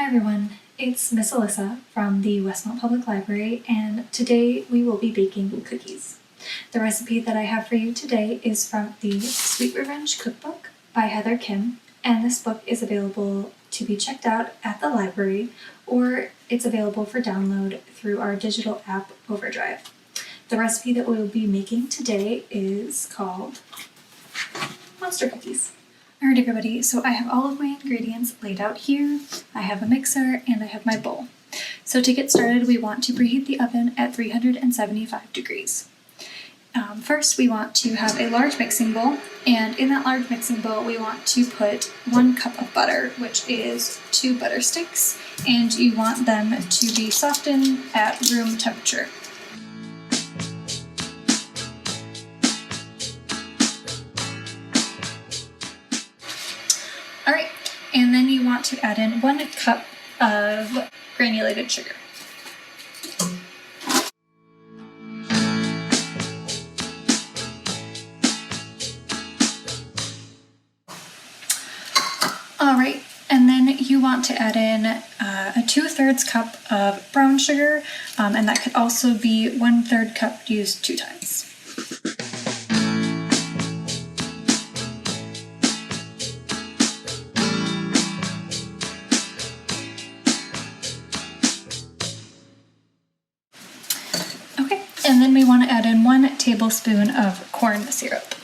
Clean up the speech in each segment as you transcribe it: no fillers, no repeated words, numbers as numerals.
everyone, it's Miss Alyssa from the Westmont Public Library, and today we will be baking cookies. The recipe that I have for you today is from the Sweet Revenge Cookbook by Heather Kim, and this book is available to be checked out at the library, or it's available for download through our digital app Overdrive. The recipe that we will be making today is called monster cookies. Alright everybody, so I have all of my ingredients laid out here. I have a mixer and I have my bowl. So to get started, we want to preheat the oven at 375 degrees. First, we want to have a large mixing bowl, and in that large mixing bowl, we want to put 1 cup of butter, which is 2 butter sticks, and you want them to be softened at room temperature. Alright, and then you want to add in 1 cup of granulated sugar. Alright, and then you want to add in a 2/3 cup of brown sugar, and that could also be 1/3 cup used 2 times. Okay, and then we want to add in 1 tablespoon of corn syrup.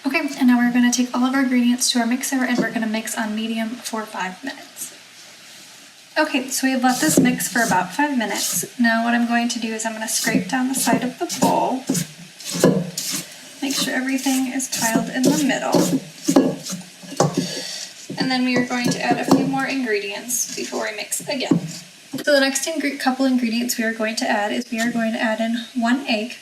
Okay, and now we're going to take all of our ingredients to our mixer and we're going to mix on medium for 5 minutes. Okay, so we have let this mix for about 5 minutes. Now what I'm going to do is I'm going to scrape down the side of the bowl. Make sure everything is tiled in the middle. And then we are going to add a few more ingredients before we mix again. So the next couple ingredients we are going to add is we are going to add in 1 egg.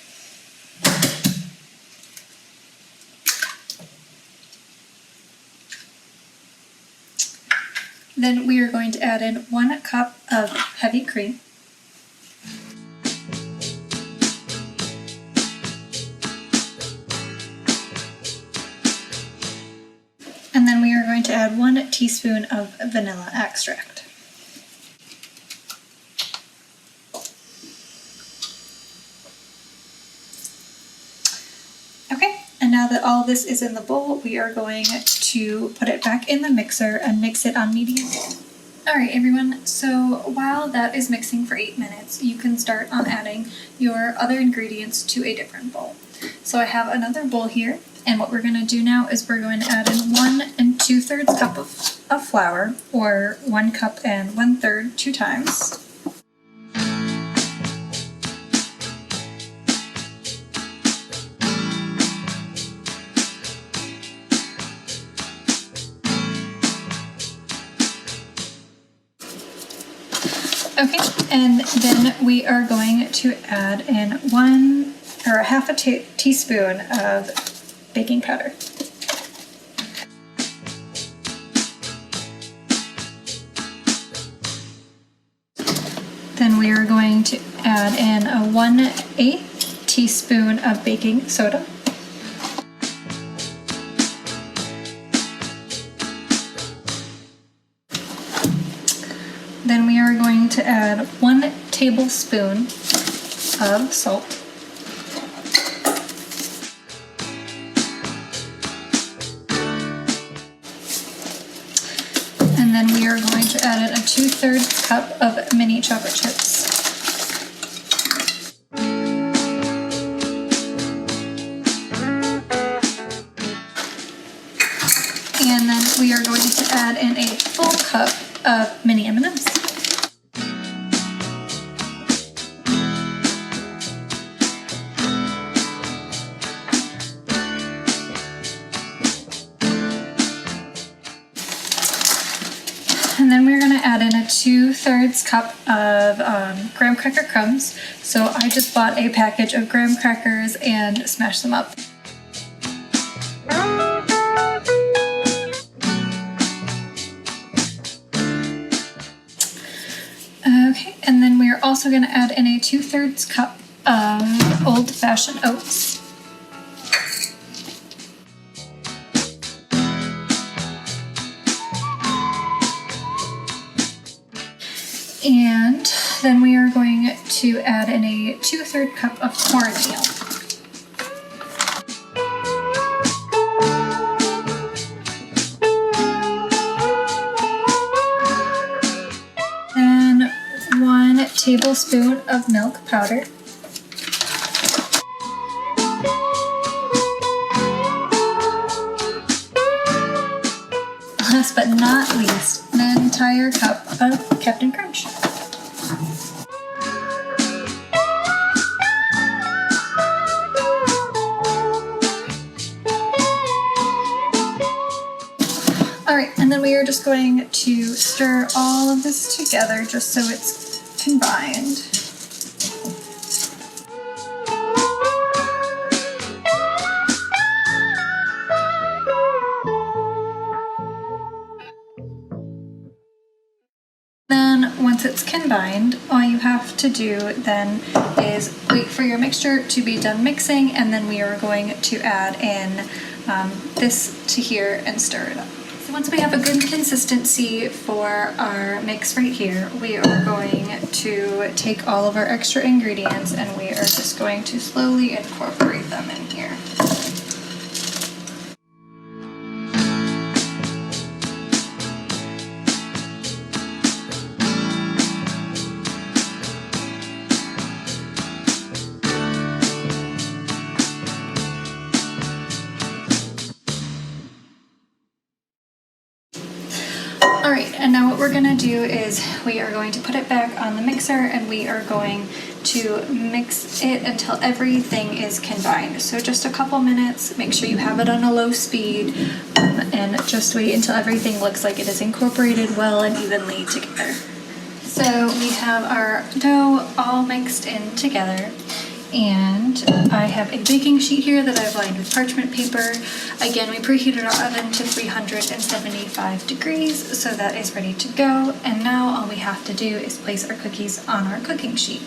Then we are going to add in 1 cup of heavy cream. And then we are going to add 1 teaspoon of vanilla extract. Okay, and now that all this is in the bowl, we are going to put it back in the mixer and mix it on medium. Alright everyone, so while that is mixing for 8 minutes, you can start on adding your other ingredients to a different bowl. So I have another bowl here, and what we're going to do now is we're going to add in 1 2/3 cup of flour, or 1 cup and 1/3 2 times. Okay, and then we are going to add in 1/2 teaspoon of baking powder. Then we are going to add in a 1/8 teaspoon of baking soda. Then we are going to add 1 tablespoon of salt. And then we are going to add in a 2/3 cup of mini chocolate chips. And then we are going to add in a full cup of mini M&Ms. And then we're going to add in a 2/3 cup of graham cracker crumbs. So I just bought a package of graham crackers and smashed them up. Okay, and then we are also going to add in a 2/3 cup of old-fashioned oats. And then we are going to add in a 2/3 cup of cornmeal. Then 1 tablespoon of milk powder. Last but not least, an entire cup of Captain Crunch. Alright, and then we are just going to stir all of this together just so it's combined. Then once it's combined, all you have to do then is wait for your mixture to be done mixing, and then we are going to add in this to here and stir it up. So once we have a good consistency for our mix right here, we are going to take all of our extra ingredients and we are just going to slowly incorporate them in here. Alright, and now what we're going to do is we are going to put it back on the mixer and we are going to mix it until everything is combined. So just a couple minutes, make sure you have it on a low speed, and just wait until everything looks like it is incorporated well and evenly together. So we have our dough all mixed in together. And I have a baking sheet here that I've lined with parchment paper. Again, we preheated our oven to 375 degrees, so that is ready to go. And now all we have to do is place our cookies on our cooking sheet.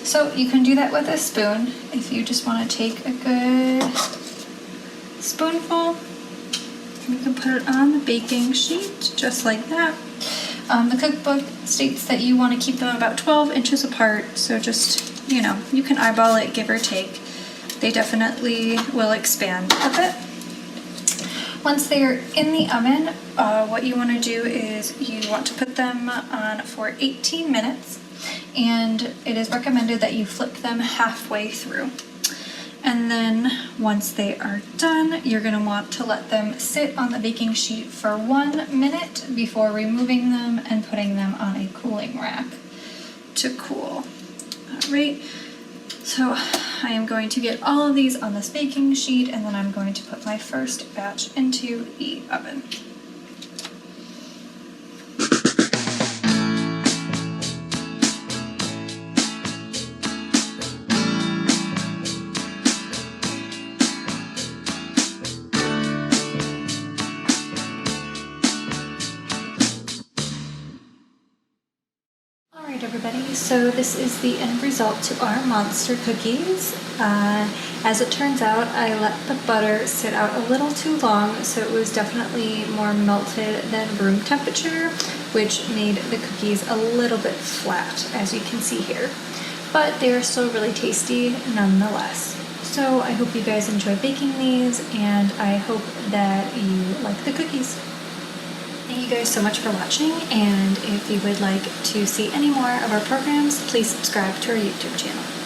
So you can do that with a spoon. If you just want to take a good spoonful, you can put it on the baking sheet, just like that. The cookbook states that you want to keep them about 12 inches apart, so just, you know, you can eyeball it, give or take. They definitely will expand a bit. Once they are in the oven, what you want to do is you want to put them on for 18 minutes, and it is recommended that you flip them halfway through. And then once they are done, you're going to want to let them sit on the baking sheet for 1 minute before removing them and putting them on a cooling rack to cool. Alright, so I am going to get all of these on this baking sheet, and then I'm going to put my first batch into the oven. Alright everybody, so this is the end result to our monster cookies. As it turns out, I let the butter sit out a little too long, so it was definitely more melted than room temperature, which made the cookies a little bit flat, as you can see here. But they are still really tasty nonetheless. So I hope you guys enjoy baking these, and I hope that you like the cookies. Thank you guys so much for watching, and if you would like to see any more of our programs, please subscribe to our YouTube channel.